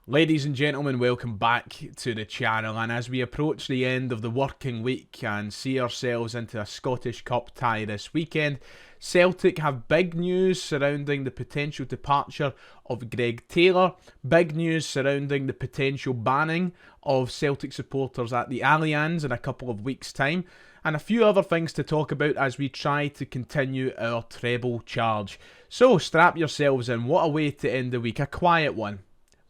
Ladies and gentlemen, welcome back to the channel, and as we approach the end of the working week and see ourselves into a Scottish Cup tie this weekend, Celtic have big news surrounding the potential departure of Greg Taylor, big news surrounding the potential banning of Celtic supporters at the Allianz in a couple of weeks' time, and a few other things to talk about as we try to continue our treble charge. So strap yourselves in, what a way to end the week, a quiet one.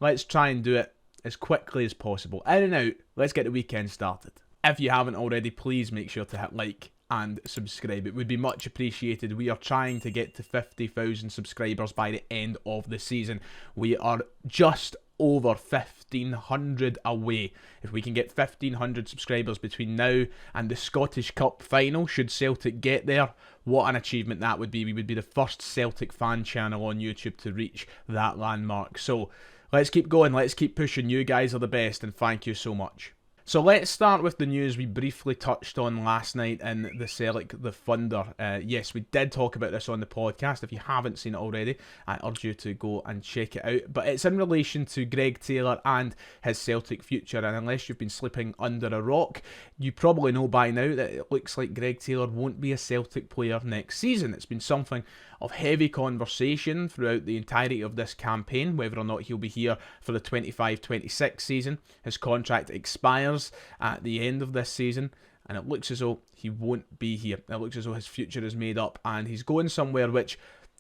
Let's try and do it as quickly as possible. In and out, let's get the weekend started. If you haven't already, please make sure to hit like and subscribe. It would be much appreciated. We are trying to get to 50,000 subscribers by the end of the season. We are just over 1,500 away. If we can get 1,500 subscribers between now and the Scottish Cup final, should Celtic get there, what an achievement that would be. We would be the first Celtic fan channel on YouTube to reach that landmark. So let's keep going, let's keep pushing. You guys are the best, and thank you so much. So let's start with the news we briefly touched on last night in the Celtic The Thunder. Yes, we did talk about this on the podcast. If you haven't seen it already, I urge you to go and check it out. But it's in relation to Greg Taylor and his Celtic future. And unless you've been sleeping under a rock, you probably know by now that it looks like Greg Taylor won't be a Celtic player next season. It's been something of heavy conversation throughout the entirety of this campaign, whether or not he'll be here for the 25-26 season. His contract expires at the end of this season, and it looks as though he won't be here. It looks as though his future is made up, and he's going somewhere which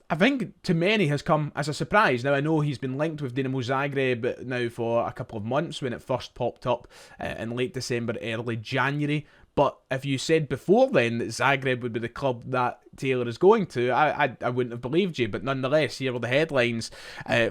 I think to many has come as a surprise. Now, I know he's been linked with Dinamo Zagreb now for a couple of months when it first popped up in late December, early January. But if you said before then that Zagreb would be the club that Taylor is going to, I wouldn't have believed you. But nonetheless, here were the headlines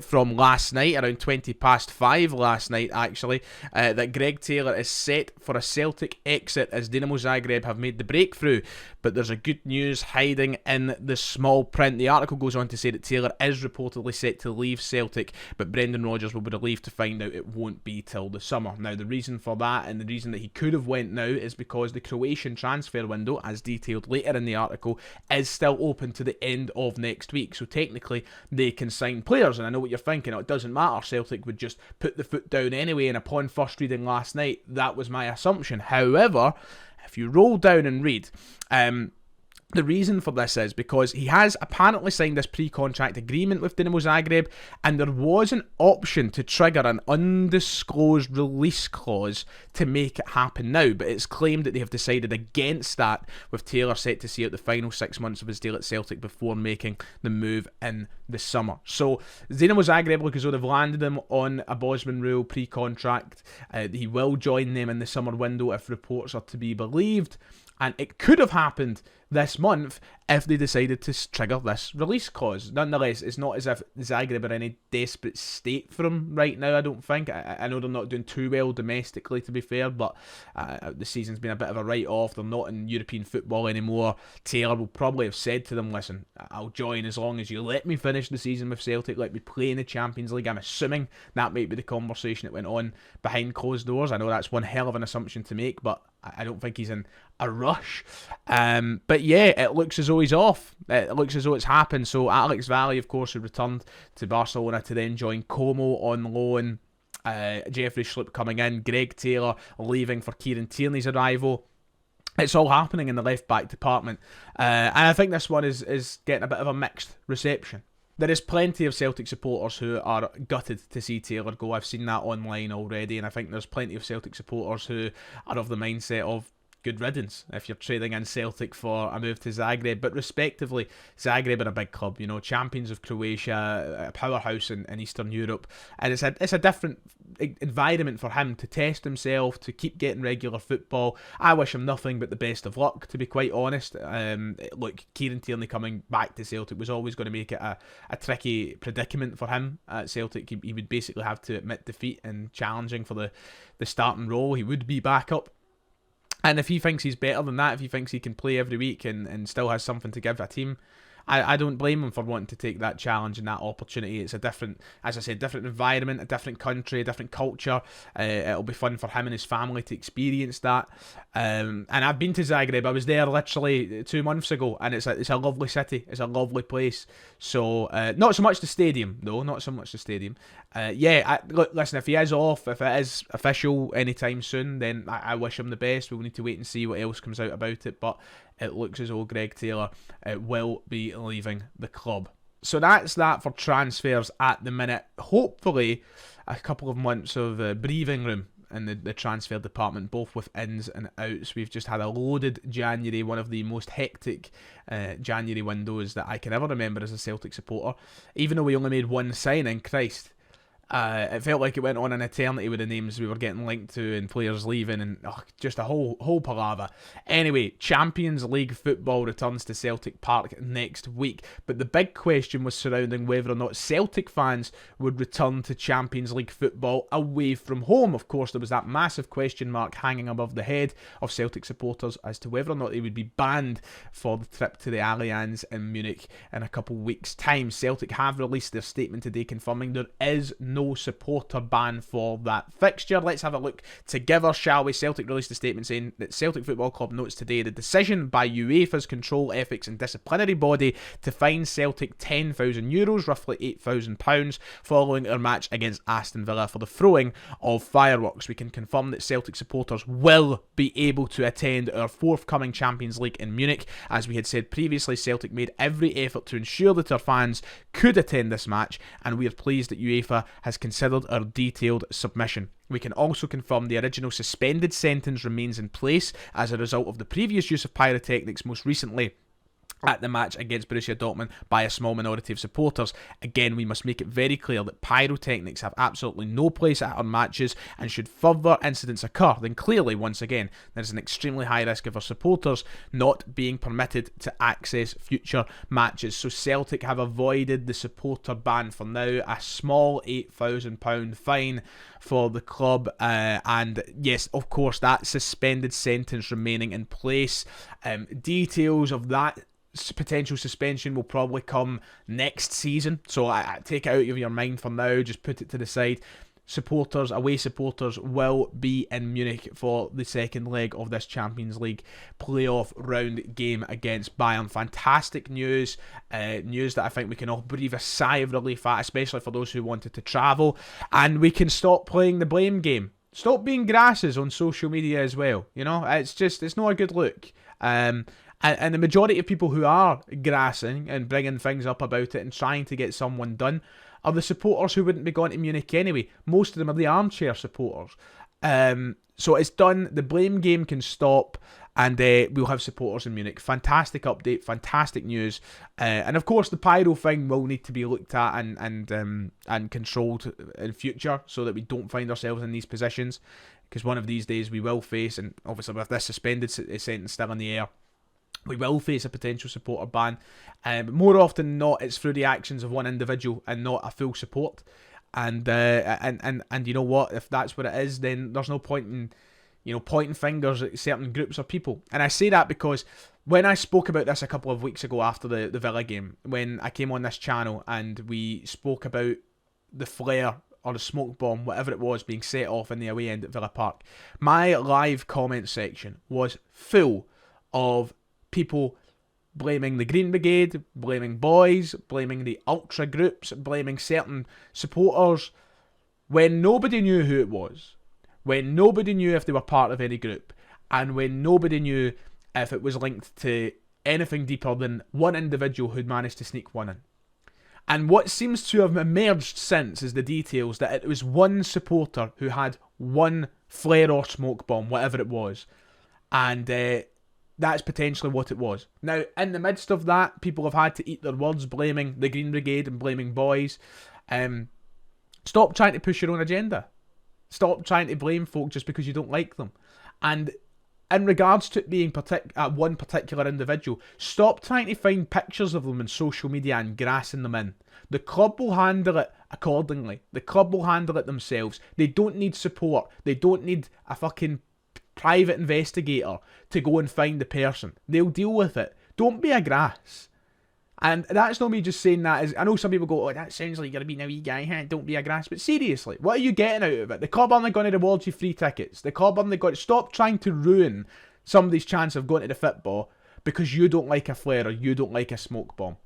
from last night, around 5:20 last night actually, that Greg Taylor is set for a Celtic exit as Dinamo Zagreb have made the breakthrough. But there's a good news hiding in the small print. The article goes on to say that Taylor is reportedly set to leave Celtic, but Brendan Rodgers will be relieved to find out it won't be till the summer. Now, the reason for that, and the reason that he could have went now, is because the Croatian transfer window, as detailed later in the article, is still open to the end of next week. So technically, they can sign players. And I know what you're thinking, it doesn't matter. Celtic would just put the foot down anyway. And upon first reading last night, that was my assumption. However, if you roll down and read, the reason for this is because he has apparently signed this pre-contract agreement with Dinamo Zagreb, and there was an option to trigger an undisclosed release clause to make it happen now, but it's claimed that they have decided against that, with Taylor set to see out the final 6 months of his deal at Celtic before making the move in the summer. So Dinamo Zagreb look as though they've landed him on a Bosman rule pre-contract. He will join them in the summer window if reports are to be believed. And it could have happened this month if they decided to trigger this release clause. Nonetheless, it's not as if Zagreb are in any desperate state for him right now, I don't think. I know they're not doing too well domestically, to be fair, but the season's been a bit of a write-off. They're not in European football anymore. Taylor will probably have said to them, listen, I'll join as long as you let me finish the season with Celtic, let me play in the Champions League. I'm assuming that might be the conversation that went on behind closed doors. I know that's one hell of an assumption to make, but I don't think he's in a rush. But yeah, it looks as though he's off. It looks as though it's happened. So Alex Valley, of course, who returned to Barcelona to then join Como on loan. Jeffrey Schlupp coming in. Greg Taylor leaving for Kieran Tierney's arrival. It's all happening in the left-back department. And I think this one is getting a bit of a mixed reception. There is plenty of Celtic supporters who are gutted to see Taylor go. I've seen that online already, and I think there's plenty of Celtic supporters who are of the mindset of good riddance if you're trading in Celtic for a move to Zagreb. But respectively, Zagreb are a big club, you know, champions of Croatia, a powerhouse in Eastern Europe, and it's a different environment for him to test himself, to keep getting regular football. I wish him nothing but the best of luck, to be quite honest. Look, Kieran Tierney coming back to Celtic was always going to make it a tricky predicament for him at Celtic. He would basically have to admit defeat and challenging for the starting role. He would be back up. And if he thinks he's better than that, if he thinks he can play every week and still has something to give a team, I don't blame him for wanting to take that challenge and that opportunity. It's a different, as I said, different environment, a different country, a different culture. It'll be fun for him and his family to experience that. And I've been to Zagreb. I was there literally 2 months ago, and it's a lovely city. It's a lovely place. So not so much the stadium though. Not so much the stadium. Look, listen. If he is off, if it is official anytime soon, then I wish him the best. We'll need to wait and see what else comes out about it. But it looks as though Greg Taylor will be leaving the club. So that's that for transfers at the minute. Hopefully, a couple of months of breathing room in the transfer department, both with ins and outs. We've just had a loaded January, one of the most hectic January windows that I can ever remember as a Celtic supporter. Even though we only made one signing, Christ, it felt like it went on an eternity with the names we were getting linked to and players leaving, and just a whole palaver. Anyway, Champions League football returns to Celtic Park next week, but the big question was surrounding whether or not Celtic fans would return to Champions League football away from home. Of course, there was that massive question mark hanging above the head of Celtic supporters as to whether or not they would be banned for the trip to the Allianz in Munich in a couple weeks' time. Celtic have released their statement today confirming there is no supporter ban for that fixture. Let's have a look together, shall we? Celtic released a statement saying that Celtic Football Club notes today the decision by UEFA's Control, Ethics and Disciplinary Body to fine Celtic €10,000, roughly £8,000, following our match against Aston Villa for the throwing of fireworks. We can confirm that Celtic supporters will be able to attend our forthcoming Champions League in Munich. As we had said previously, Celtic made every effort to ensure that our fans could attend this match, and we are pleased that UEFA has considered our detailed submission. We can also confirm the original suspended sentence remains in place as a result of the previous use of pyrotechnics, most recently at the match against Borussia Dortmund by a small minority of supporters. Again, we must make it very clear that pyrotechnics have absolutely no place at our matches, and should further incidents occur, then clearly, once again, there is an extremely high risk of our supporters not being permitted to access future matches. So Celtic have avoided the supporter ban for now, a small £8,000 fine for the club, and yes, of course, that suspended sentence remaining in place. Details of that potential suspension will probably come next season, so I take it out of your mind for now, just put it to the side. Away supporters will be in Munich for the second leg of this Champions League playoff round game against Bayern. Fantastic news, news that I think we can all breathe a sigh of relief at, especially for those who wanted to travel, and we can stop playing the blame game. Stop being grasses on social media as well, you know, it's not a good look. And the majority of people who are grassing and bringing things up about it and trying to get someone done are the supporters who wouldn't be going to Munich anyway. Most of them are the armchair supporters. So it's done. The blame game can stop, and we'll have supporters in Munich. Fantastic update, fantastic news. And of course, the pyro thing will need to be looked at and controlled in future so that we don't find ourselves in these positions. Because one of these days we will face, and obviously with this suspended sentence still in the air, we will face a potential supporter ban. But more often than not, it's through the actions of one individual and not a full support. And you know what? If that's what it is, then there's no point in pointing fingers at certain groups of people. And I say that because when I spoke about this a couple of weeks ago after the Villa game, when I came on this channel and we spoke about the flare or the smoke bomb, whatever it was, being set off in the away end at Villa Park, my live comment section was full of people blaming the Green Brigade, blaming boys, blaming the ultra groups, blaming certain supporters, when nobody knew who it was, when nobody knew if they were part of any group, and when nobody knew if it was linked to anything deeper than one individual who'd managed to sneak one in. And what seems to have emerged since is the details that it was one supporter who had one flare or smoke bomb, whatever it was, and that's potentially what it was. Now, in the midst of that, people have had to eat their words, blaming the Green Brigade and blaming boys. Stop trying to push your own agenda. Stop trying to blame folk just because you don't like them. And in regards to it being one particular individual, stop trying to find pictures of them on social media and grassing them in. The club will handle it accordingly. The club will handle it themselves. They don't need support. They don't need a fucking private investigator to go and find the person. They'll deal with it. Don't be a grass. And that's not me just saying that. I know some people go, oh, that sounds like you're being a wee guy, don't be a grass. But seriously, what are you getting out of it? The club aren't going to reward you free tickets. The club aren't going to stop trying to ruin somebody's chance of going to the football because you don't like a flare or you don't like a smoke bomb.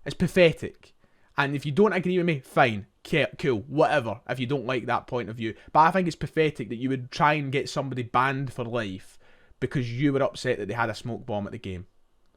It's pathetic. And if you don't agree with me, fine, cool, whatever, if you don't like that point of view. But I think it's pathetic that you would try and get somebody banned for life because you were upset that they had a smoke bomb at the game.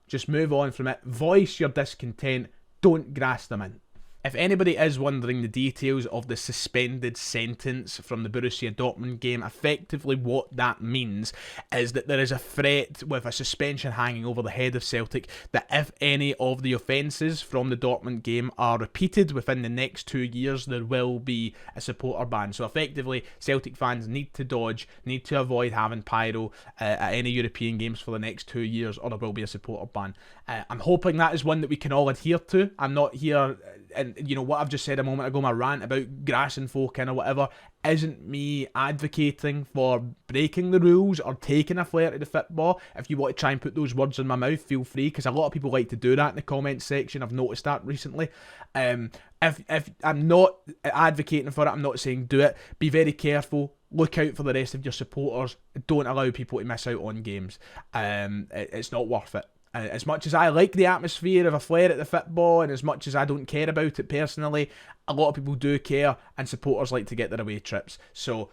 Just move on from it. Voice your discontent. Don't grass them in. If anybody is wondering the details of the suspended sentence from the Borussia Dortmund game, effectively what that means is that there is a threat with a suspension hanging over the head of Celtic that if any of the offences from the Dortmund game are repeated within the next 2 years, there will be a supporter ban. So effectively, Celtic fans need to avoid having pyro at any European games for the next 2 years, or there will be a supporter ban. I'm hoping that is one that we can all adhere to. I'm not here... And you know what I've just said a moment ago, my rant about grassing folk in or whatever, isn't me advocating for breaking the rules or taking a flare to the football. If you want to try and put those words in my mouth, feel free, because a lot of people like to do that in the comments section. I've noticed that recently. If I'm not advocating for it, I'm not saying do it. Be very careful. Look out for the rest of your supporters. Don't allow people to miss out on games. It's not worth it. As much as I like the atmosphere of a flare at the football, and as much as I don't care about it personally, a lot of people do care, and supporters like to get their away trips. So,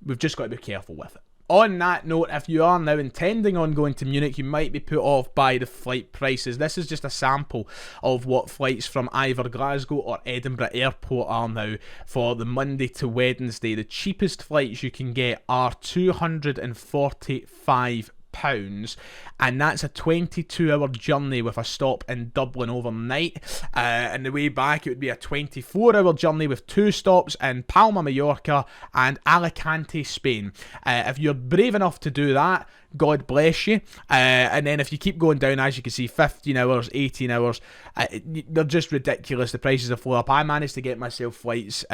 we've just got to be careful with it. On that note, if you are now intending on going to Munich, you might be put off by the flight prices. This is just a sample of what flights from either Glasgow or Edinburgh Airport are now for the Monday to Wednesday. The cheapest flights you can get are £245. And that's a 22-hour journey with a stop in Dublin overnight, and the way back it would be a 24-hour journey with 2 stops in Palma, Mallorca and Alicante, Spain. If you're brave enough to do that, God bless you. And then if you keep going down, as you can see, 15 hours, 18 hours, they're just ridiculous. The prices have flown up. I managed to get myself flights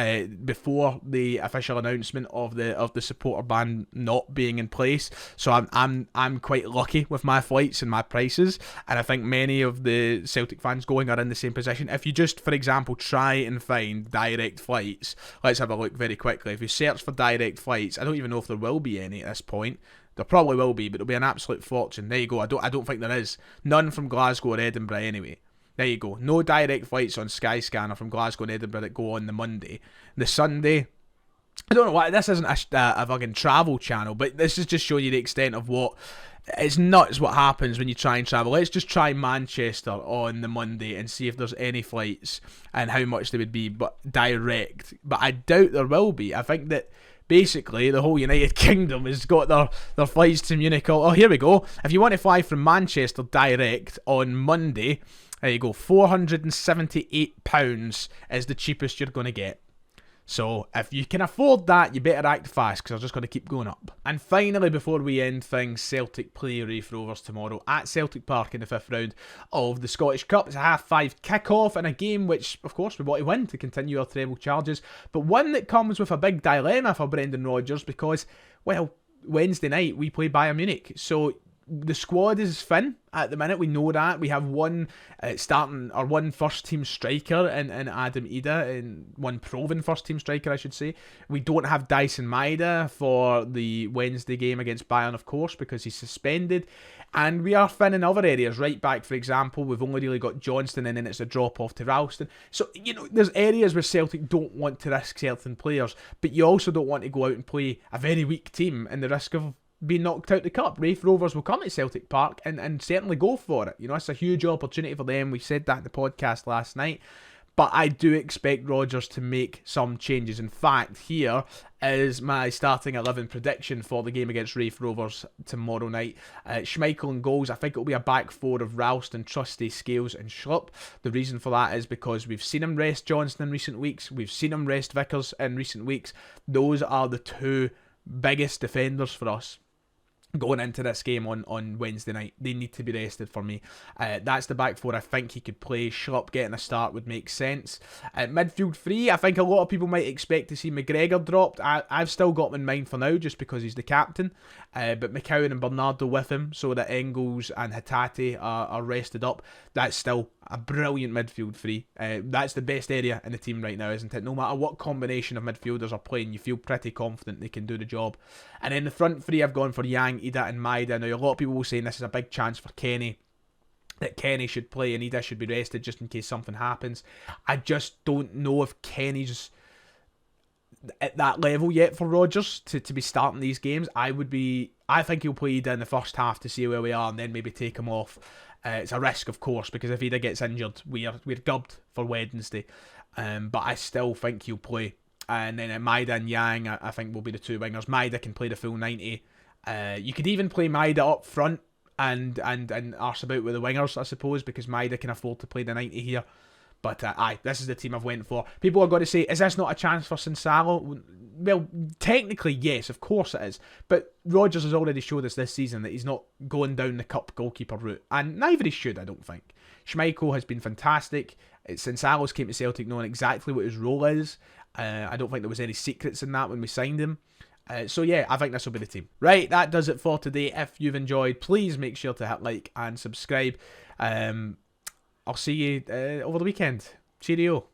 before the official announcement of the supporter ban not being in place. So I'm quite lucky with my flights and my prices, and I think many of the Celtic fans going are in the same position. If you just, for example, try and find direct flights, let's have a look very quickly. If you search for direct flights, I don't even know if there will be any at this point. There probably will be, but it'll be an absolute fortune. There you go. I don't think there is. None from Glasgow or Edinburgh anyway. There you go. No direct flights on Skyscanner from Glasgow and Edinburgh that go on the Monday. The Sunday, I don't know why. This isn't a fucking travel channel, but this is just showing you the extent of what... It's nuts what happens when you try and travel. Let's just try Manchester on the Monday and see if there's any flights and how much they would be, but direct. But I doubt there will be. I think that basically the whole United Kingdom has got their flights to Munich. Oh, here we go. If you want to fly from Manchester direct on Monday, there you go. £478 is the cheapest you're going to get. So, if you can afford that, you better act fast, because they're just going to keep going up. And finally, before we end things, Celtic play Raith Rovers tomorrow at Celtic Park in the 5th round of the Scottish Cup. It's a 5:30 kick-off in a game which, of course, we want to win to continue our treble charges, but one that comes with a big dilemma for Brendan Rodgers because, well, Wednesday night we play Bayern Munich. So, the squad is thin at the minute. We know that. We have one first team striker in Adam Ida, and one proven first team striker, I should say. We don't have Dyson Maeda for the Wednesday game against Bayern, of course, because he's suspended. And we are thin in other areas. Right back, for example, we've only really got Johnston, and then it's a drop off to Ralston. So, you know, there's areas where Celtic don't want to risk certain players, but you also don't want to go out and play a very weak team in the risk of being knocked out the cup. Raith Rovers will come to Celtic Park and certainly go for it. You know, it's a huge opportunity for them. We said that in the podcast last night. But I do expect Rodgers to make some changes. In fact, here is my starting 11 prediction for the game against Raith Rovers tomorrow night. Schmeichel and goals. I think it'll be a back four of Ralston, Trusty, Scales and Schlupp. The reason for that is because we've seen him rest Johnston in recent weeks. We've seen him rest Vickers in recent weeks. Those are the two biggest defenders for us going into this game on Wednesday night. They need to be rested for me. That's the back four I think he could play. Schlupp getting a start would make sense. Midfield three, I think a lot of people might expect to see McGregor dropped. I've still got him in mind for now just because he's the captain. But McCowan and Bernardo with him so that Engels and Hatate are rested up. That's still a brilliant midfield three. That's the best area in the team right now, isn't it? No matter what combination of midfielders are playing, you feel pretty confident they can do the job. And then the front three, I've gone for Yang, Ida and Maida. Now, a lot of people will say this is a big chance for Kenny, that Kenny should play and Ida should be rested just in case something happens. I just don't know if Kenny's at that level yet for Rodgers to be starting these games. I think he'll play Ida in the first half to see where we are and then maybe take him off. It's a risk, of course, because if Ida gets injured, we're gubbed for Wednesday. But I still think he'll play. And then Maida and Yang, I think, will be the two wingers. Maida can play the full 90. You could even play Maida up front and arse about with the wingers, I suppose, because Maida can afford to play the 90 here. But this is the team I've went for. People are going to say, is this not a chance for Sinsalo? Well, technically, yes, of course it is. But Rodgers has already showed us this season that he's not going down the cup goalkeeper route. And neither he should, I don't think. Schmeichel has been fantastic. Sinsalo's came to Celtic knowing exactly what his role is. I don't think there was any secrets in that when we signed him. So yeah, I think this will be the team. Right, that does it for today. If you've enjoyed, please make sure to hit like and subscribe. I'll see you over the weekend. Cheerio.